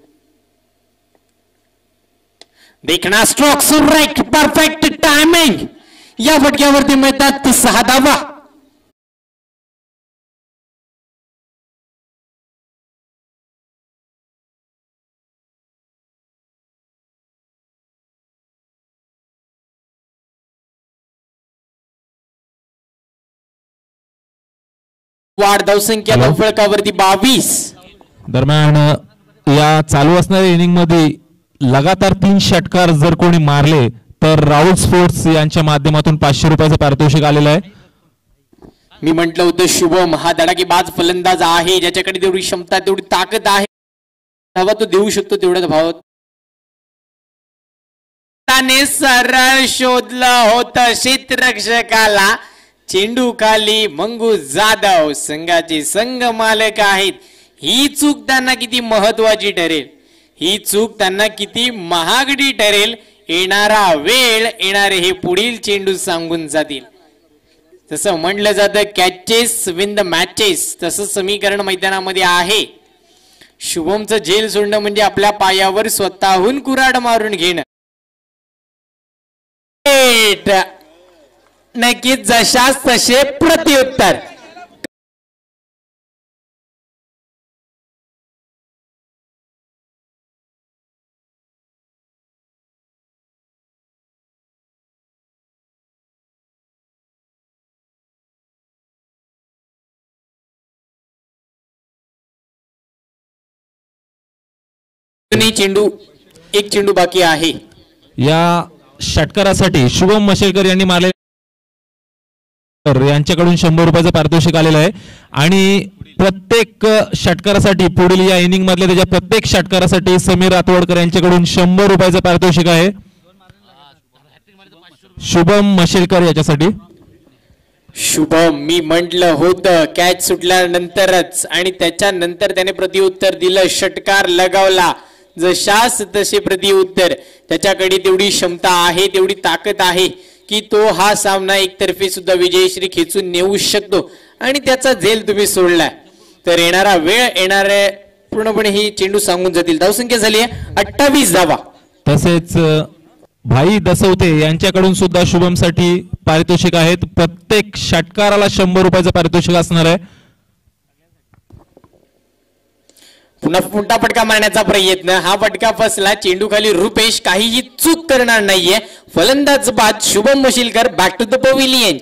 देखना स्ट्रोक सुरेख, परफेक्ट टायमिंग. या फटक्यावरती मिळतात 6 धावा. वाढ धावसंख्या धावफलकावरती 22. दरम्यान या चालू असणाऱ्या इनिंग मध्ये लगातार 3 षटकार जर कोणी मारले तर राहुल स्पोर्ट्स यांच्या माध्यमातून 500 रुपयाचं पारितोषिक आलेलं आहे. मी म्हटलं होतं शुभम हा धडाकेबाज फलंदाज आहे, ज्याच्याकडे तेवढी क्षमता तेवढी ताकद आहे, धावा तो देऊ शकतो तेवढ्या भावात. त्याने सरळ शोधलं होतं क्षेत्ररक्षकाला. चेंडू खाली मंगू जाधव संघाचे संघ मालक आहेत. ही चूक त्यांना किती महत्वाची ठरेल, ही चूक त्यांना किती महागडी ठरेल, येणारा वेळ येणारे हे पुढील चेंडू सांगून जातील. तसं म्हटलं जातं कॅचेस विन द मॅचेस, तसं समीकरण मैदानामध्ये आहे. शुभमचं झेल सोडणं म्हणजे आपल्या पायावर स्वतःहून कुऱ्हाड मारून घेणं. नक्कीच जशास तसे प्रत्युत्तर. चेंडू एक चेंडू बाकी आहे. या षटकारासाठी शुभम मशेलकर यांनी मारले यांच्याकडून 100 रुपयाचं पारितोषिक आलेलं आहे आणि प्रत्येक षटकारासाठी पुढील या इनिंग मधल्या त्याच्या प्रत्येक षटकारासाठी समीर रातवडकर यांच्याकडून 100 रुपयाचं पारितोषिक आहे. शुभम मशेलकर याच्यासाठी. शुभम मी म्हटलं होतं कॅच सुटल्यानंतरच आणि त्याच्यानंतर त्याने प्रत्युत्तर दिलं. षटकार लगावला. जशास तसे प्रत्युत्तर. त्याच्याकडे तेवढी क्षमता आहे, तेवढी ताकद आहे की तो हा सामना एकतर्फी सुद्धा विजयश्री खेचून नेऊ शकतो आणि त्याचा झेल तुम्ही सोडलाय तर येणारा वेळ येणारे पूर्णपणे ही चेंडू सांगून जातील. धावसंख्या झाली आहे 28 धावा. तसेच भाई दसवते यांच्याकडून सुद्धा शुभम साठी पारितोषिक आहेत. प्रत्येक षटकाराला 100 रुपयाचं पारितोषिक असणार आहे. पुन्हा मोठा फटका मारण्याचा प्रयत्न. हा फटका फसला. चेंडू खाली रुपेश काहीही चूक करणार नाहीये. फलंदाज बाद Shubham Mashilkar. Back to the pavilion.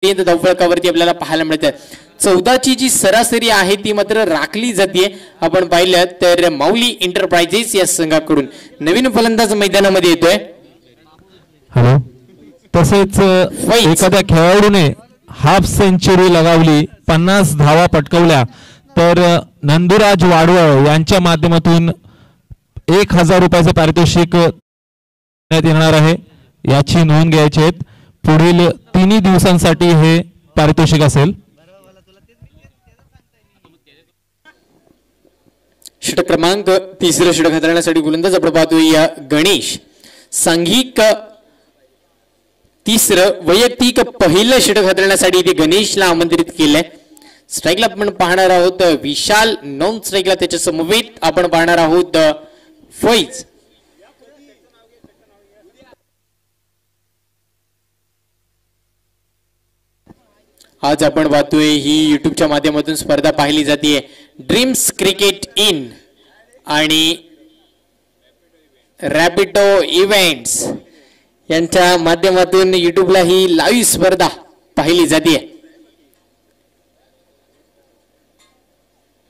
धावफलकावरती आपल्याला पाहायला मिळतं. 14ची जी सरासरी आहे ती मात्र राखली जाते. आपण पाहिलं तर माऊली एंटरप्राइजेस या संघाकडून नवीन फलंदाज मैदानामध्ये येतोय. हॅलो. तसेच एखाद्या खेळाडूने हाफ सेंचुरी लगावली, 50 धावा पटकवल्या तर नंदुराज वाडवळ यांच्या माध्यमातून 1000 रुपयाचं पारितोषिक येणार आहे. याची नोंद घ्यायची आहे. पुढील 3 दिवसांसाठी हे पारितोषिक असेल. षटक क्रमांक 3 षटक हाताळण्यासाठी गोलंदाज आपण पाहतोय गणेश. सांघिक 3 वैयक्तिक पहिलं षटक हाताळण्यासाठी इथे गणेशला आमंत्रित केलंय. स्ट्राईकला आपण पाहणार आहोत विशाल. नॉन स्ट्राईकला त्याच्या समवेत आपण पाहणार आहोत फैज. आज आपण पाहतोय ही युट्यूबच्या माध्यमातून स्पर्धा पाहिली जाते. ड्रीम्स क्रिकेट इन आणि रॅपिडो इव्हेंट्स यांच्या माध्यमातून युट्यूबला ही लाईव्ह स्पर्धा पाहिली जाते.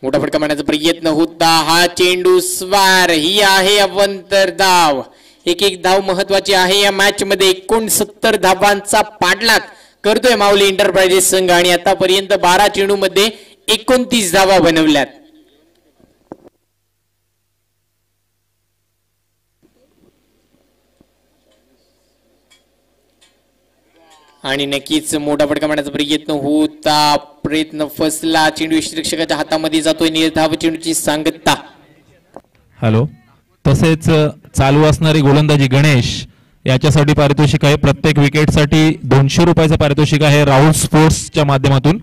मोठा फटका मारण्याचा प्रयत्न होता. हा चेंडू स्वार. ही आहे अवंतर धाव. एक धाव महत्वाची आहे या मॅच मध्ये. 69 धावांचा पाठलाग करतोय माऊली एंटरप्राइजेस संघ आणि आतापर्यंत 12 चेंडू मध्ये 29 धावा बनवल्यात. आणि नक्कीच मोठा फटका मारण्याचा प्रयत्न होता. प्रयत्न फसला. चेंडू यष्टिरक्षकाच्या हातामध्ये जातोय. निर्धाव चेंडूची सांगता. हॅलो. तसेच चालू असणारी गोलंदाजी गणेश याच्यासाठी पारितोषिक आहे. प्रत्येक विकेटसाठी 200 रुपयाचं पारितोषिक आहे राहुल स्पोर्ट्सच्या माध्यमातून.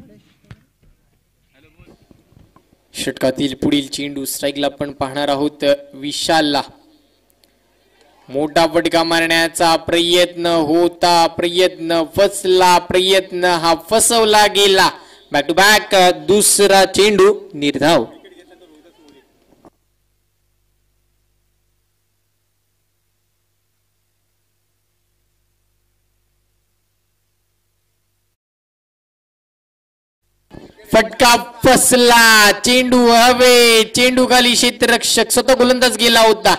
षटकातील पुढील चेंडू स्ट्राईकला आपण पाहणार आहोत विशालला. मोठा फटका मारण्याचा प्रयत्न होता. प्रयत्न फसला. प्रयत्न हा फसवला गेला. बॅक टू बॅक दुसरा चेंडू निर्धाव. फटका फसला, चेंडू हवे, चेंडू खाली क्षेत्ररक्षक स्वतः गोलंदाज गेला होता,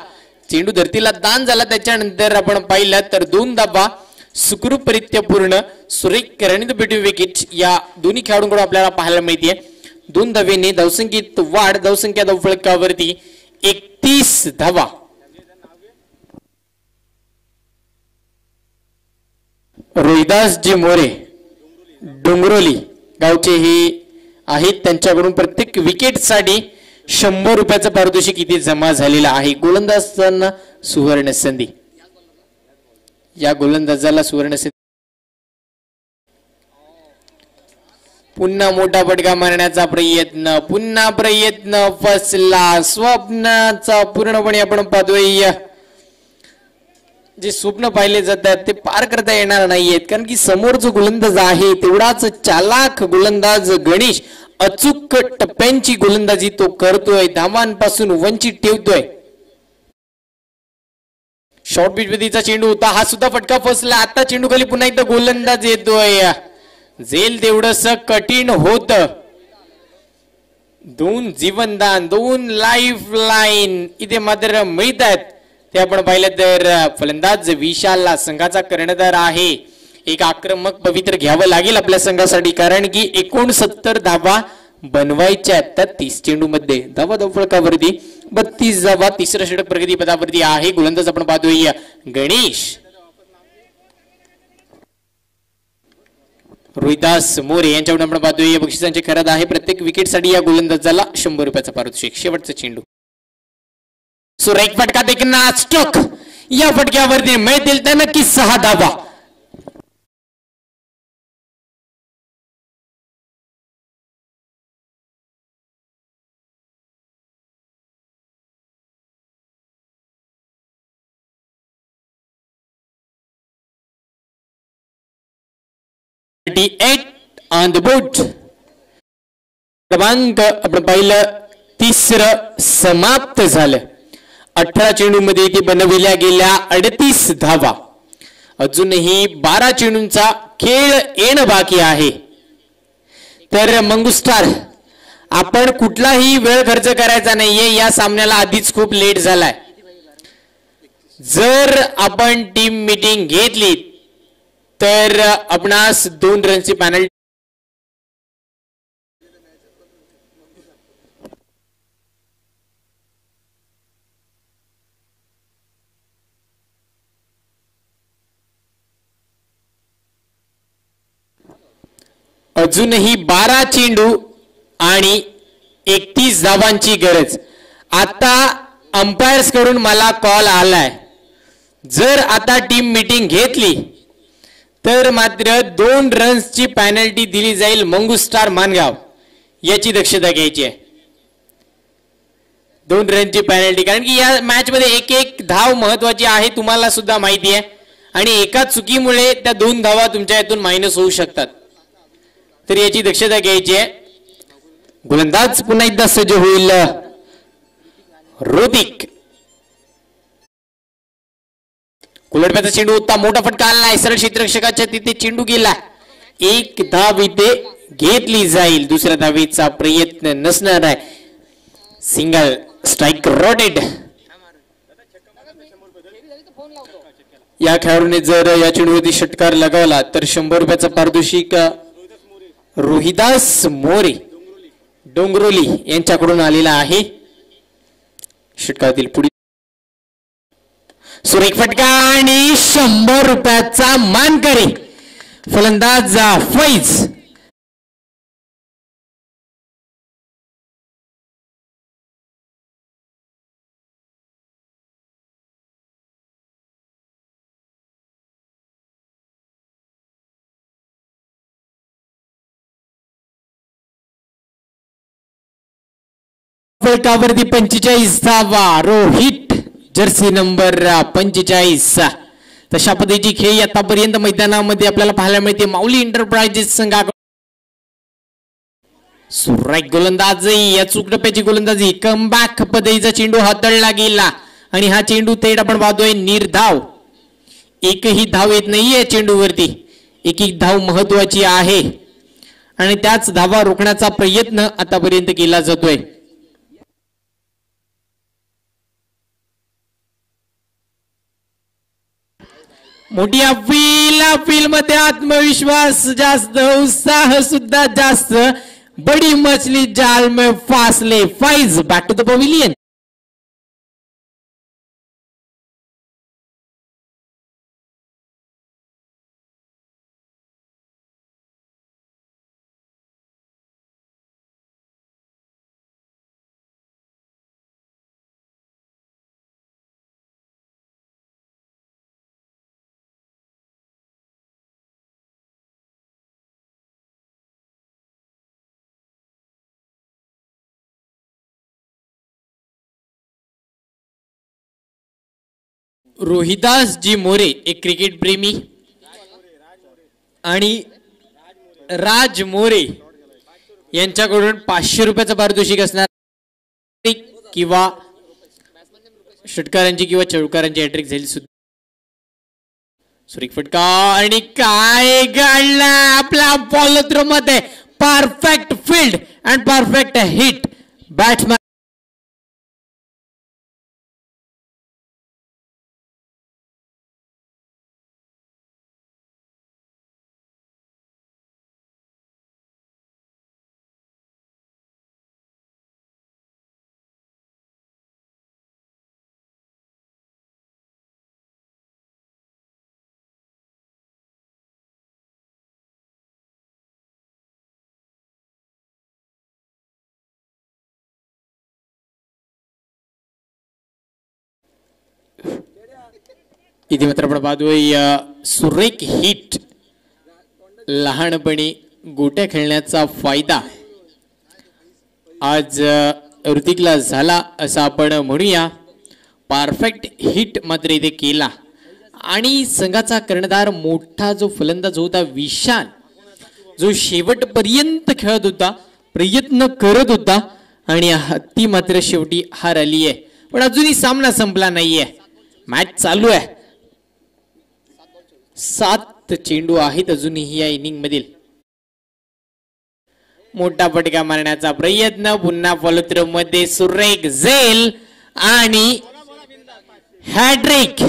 चेंडू धरतीला दान झाला. त्याच्यानंतर आपण पाहिलं तर 2 धावा सुखरूपरित्या पूर्ण सुरेख रणनीती बिटवीन विकेट या दोन्ही खेळाडूंकडून आपल्याला पाहायला मिळते. 2 धावेने धावसंख्येत वाढ, धावसंख्या धावफलकावरती 31 धावा. रोहिदासजी मोरे डोंगरोली गावचे हे आहेत, त्यांच्याकडून प्रत्येक विकेटसाठी 100 रुपयाचं पारितोषिक इथे जमा झालेलं आहे. गोलंदाजांना सुवर्ण संधी, या गोलंदाजाला सुवर्ण संधी. पुन्हा मोठा फटका मारण्याचा प्रयत्न, पुन्हा प्रयत्न फसला. स्वप्नाचा पूर्णपणे आपण पाहतोय, जे स्वप्न पाहिले जातात ते पार करता येणार नाहीयेत, कारण की समोर जो गोलंदाज आहे तेवढाच चालाक गोलंदाज गणेश अचूक टप्प्यांची गोलंदाजी तो करतोय, धावांपासून वंचित ठेवतोय. शॉर्ट पिच पद्धतीचा चेंडू होता, हा सुद्धा फटका फसला. आता चेंडू खाली पुन्हा एकदा गोलंदाज येतोय, झेल तेवढंस कठीण होत. 2 जीवनदान, 2 लाईफ लाईन इथे मात्र मिळत आहेत. ते आपण पाहिलं तर फलंदाज विशालला संघाचा कर्णधार आहे. एक आक्रमक पवित्र घ्यावं लागेल आपल्या संघासाठी, कारण की 69 धावा बनवायच्या आहेत त्या 30 चेंडू मध्ये. धावा धावफलकावरती 32 धावा, तिसरं षटक प्रगती पदावरती आहे. गोलंदाज आपण पाहतोय गणेश. रोहिदास मोरे यांच्याकडून आपण पाहतोय बक्षिसांची खरद आहे. प्रत्येक विकेटसाठी या गोलंदाजाला 100 रुपयाचा पारितोषिक. शेवटचा चेंडू, सुरेख फटका देखील स्ट्रोक, या फटक्यावरती मिळतील तर नक्की 6 धावा. On the board. क्रमांक आपण पाहिलं 3 समाप्त झालं. 18 चेंडू मध्ये ते बनविल्या गेल्या 38 धावा. अजूनही 12 चेंडूंचा खेळ येणं बाकी आहे. तर मंगुस्टार, आपण कुठलाही वेळ खर्च करायचा नाहीये, या सामन्याला आधीच खूप लेट झालाय. जर आपण टीम मीटिंग घेतली तर आपणास 2 रनची पॅनल्टी. अजूनही 12 चेंडू आणि 31 धावांची गरज. आता अंपायर्स कडून मला कॉल आलाय, जर आता टीम मीटिंग घेतली तर मात्र 2 रन्सची पॅनल्टी दिली जाईल मंगुस्टार मानगाव, याची दक्षता घ्यायची आहे. 2 रनची पॅनल्टी, कारण की या मॅच मध्ये एक धाव महत्वाची आहे, तुम्हाला सुद्धा माहिती आहे, आणि एका चुकीमुळे त्या 2 धावा तुमच्या यातून मायनस होऊ शकतात. तर याची दक्षता घ्यायची आहे. गोलंदाज पुन्हा एकदा सज्ज होईल. रोतिक, कुलटप्याचा चेंडू होता, मोठा फटका आलाय, सरळ क्षेत्ररक्षकाच्या तिथे चेंडू गेला. 1 धाव इथे घेतली जाईल. दुसऱ्या धावेचा प्रयत्न नसणार आहे. Single strike rotated. या खेळाडूने जर या चेंडूवरती षटकार लगावला तर 100 रुपयाचा पारितोषिक रोहिदास मोरे डोंगरोली यांच्याकडून आलेला आहे. षटकातील पुढील सुरेख फटका आणि 100 रुपयाचा मानकरी फलंदाज फैज. फलकावरती 45 धावा. Rohit Jersey number 45. तशा पद्धतीची खेळ आतापर्यंत मैदानामध्ये आपल्याला पाहायला मिळते. माऊली एंटरप्राइजेस संघाकडून सुरेख गोलंदाजी, या चुकटप्याची गोलंदाजी, कमबॅक पद्धतीचा चेंडू हाताळला गेला आणि हा चेंडू थेट आपण पाहतोय निर्धाव. एकही धाव येत नाहीये चेंडूवरती. एक धाव महत्वाची आहे आणि त्याच धावा रोखण्याचा प्रयत्न आतापर्यंत केला जातोय. मोठी अपील मध्ये आत्मविश्वास जास्त, उत्साह सुद्धा जास्त. बड़ी मछली जाल में फासले. Faiz back to the pavilion. Rohidas ji More एक क्रिकेट प्रेमी आणि राज मोरे यांच्याकडून 500 रुपयाचं पारितोषिक असणार किंवा षटकारांची किंवा चौकारांची हॅट्रिक झाली सुद्धा. सुरेख फटका आणि काय गाडला आपला बॉल मध्ये. Perfect field and perfect hit. Batsman इथे मात्र आपण पाहतोय सुरेख हिट. लहानपणी गोट्या खेळण्याचा फायदा आज ऋतिकला झाला असं आपण म्हणूया. परफेक्ट हिट मात्र इथे केला आणि संघाचा कर्णधार मोठा जो फलंदाज होता विशाल, जो शेवटपर्यंत खेळत होता, प्रयत्न करत होता आणि ती मात्र शेवटी हार आली आहे. पण अजूनही सामना संपला नाहीये. मॅच चालू आहे. 7 चेंडू आहेत अजूनही या इनिंग मधील. मोठा फटका मारण्याचा प्रयत्न. पुन्हा फॉलोथ्रो मध्ये सुरेख झेल आणि हॅट्रिक.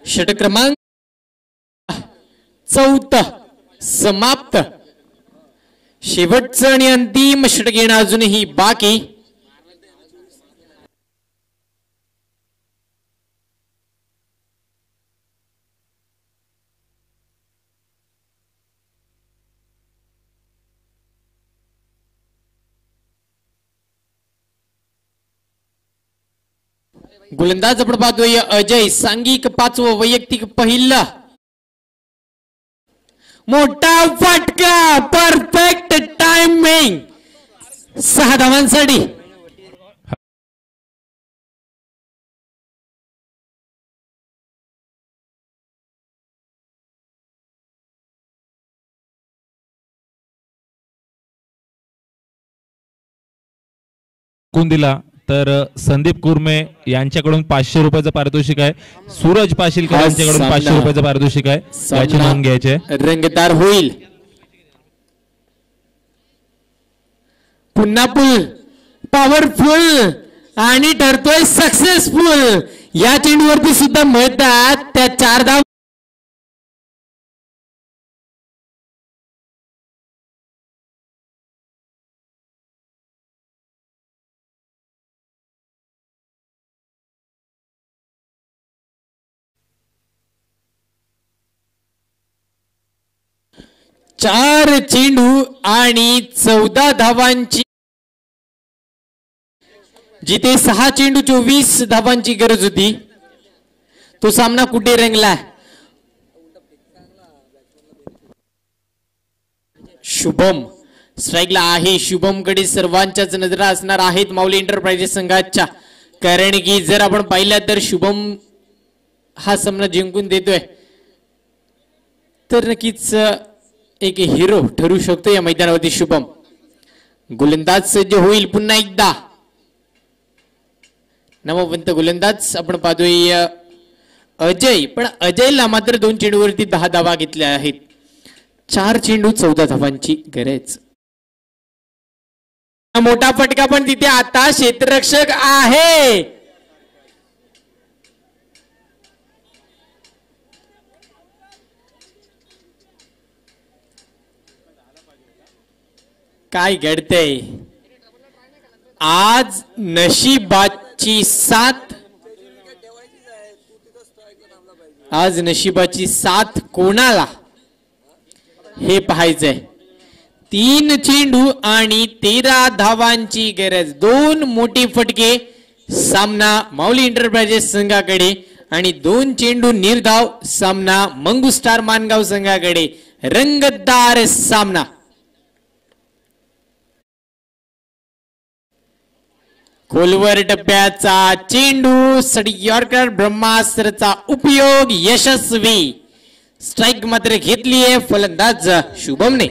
षटक क्रमांक 4 समाप्त. शेवटचं आणि अंतिम षटक येणं अजूनही बाकी. गोलंदाज आपण पाहतोय अजय सांघिक. 5वं वैयक्तिक पहिलं. मोठा फटका. Perfect timing. 6 धावांसाठी. दिला तर संदीप कुर्मे यांच्याकडून 500 रुपयाचं पारितोषिक आहे. सूरज पाशीलकर यांच्याकडून 500 रुपयाचं पारितोषिक आहे. याची नोंद घ्यायची. रंगतदार होईल. पुन्हा पुल पॉवरफुल आणि ठरतोय सक्सेसफुल. या चेंडूवरती सुद्धा मिळतात त्या 4 धावा. चार चेंडू आणि 14 धावांची. जिथे 6 चेंडू 24 धावांची गरज होती तो सामना कुठे रंगला. शुभम स्ट्राईकला आहे. शुभम कडे सर्वांच्याच नजरा असणार आहेत माऊली एंटरप्राइजेस संघाच्या, कारण की जर आपण पाहिलं तर शुभम हा सामना जिंकून देतोय तर नक्कीच एक हिरो ठरू शकतो या मैदानावरती शुभम. गोलंदाज सज्ज होईल पुन्हा एकदा. नामवंत गोलंदाज आपण पाहतोय अजय, पण अजयला मात्र 2 चेंडूवरती 10 धावा घेतल्या आहेत. 4 चेंडू 14 धावांची गरज. मोठा फटका पण तिथे आता क्षेत्ररक्षक आहे. काय घडतंय आज नशिबाची साथ. आज नशिबाची साथ कोणाला हे पाहायचंय. 3 चेंडू आणि 13 धावांची गरज. 2 मोठे फटके सामना माऊली एंटरप्राइजेस संघाकडे आणि 2 चेंडू निर्धाव सामना मंगू स्टार मानगाव संघाकडे. रंगतदार सामना. खोलवर टप्प्याचा चेंडू सडी यॉर्कर ब्रह्मास्त्रचा उपयोग यशस्वी. स्ट्राईक मात्र घेतली आहे फलंदाज शुभमने.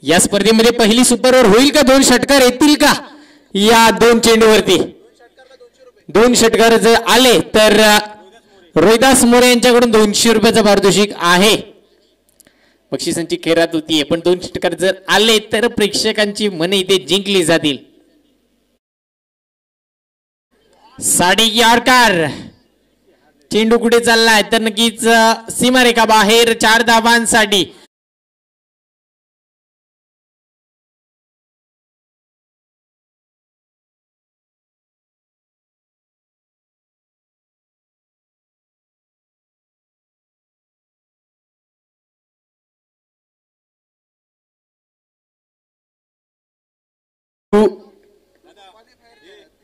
या स्पर्धेमध्ये पहिली सुपर ओव्हर होईल का? 2 षटकार येतील का या 2 चेंडूवरती? 2 षटकार जर आले तर रोहिदास मोरे यांच्याकडून 200 रुपयाचं पारितोषिक आहे. बक्षिसांची खैरात होतीये, पण 2 षटकार जर आले तर प्रेक्षकांची मने इथे जिंकली जातील. साडी यॉर्कर चेंडू कुठे चाललाय तर नक्कीच सीमारेखा बाहेर. 4 धावांसाठी.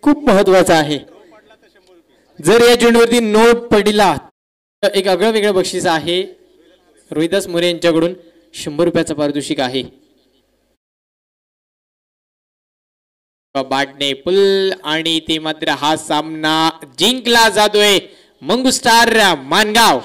खूप महत्वाचा आहे. जर या चेंडूवरती नोट पडला एक आगळं वेगळं बक्षीस आहे. रोहिदास मोरे यांच्याकडून 100 रुपयाचं पारितोषिक आहे. बाटणे पुल आणि ते मात्र हा सामना जिंकला जातोय मंगू स्टार मानगाव.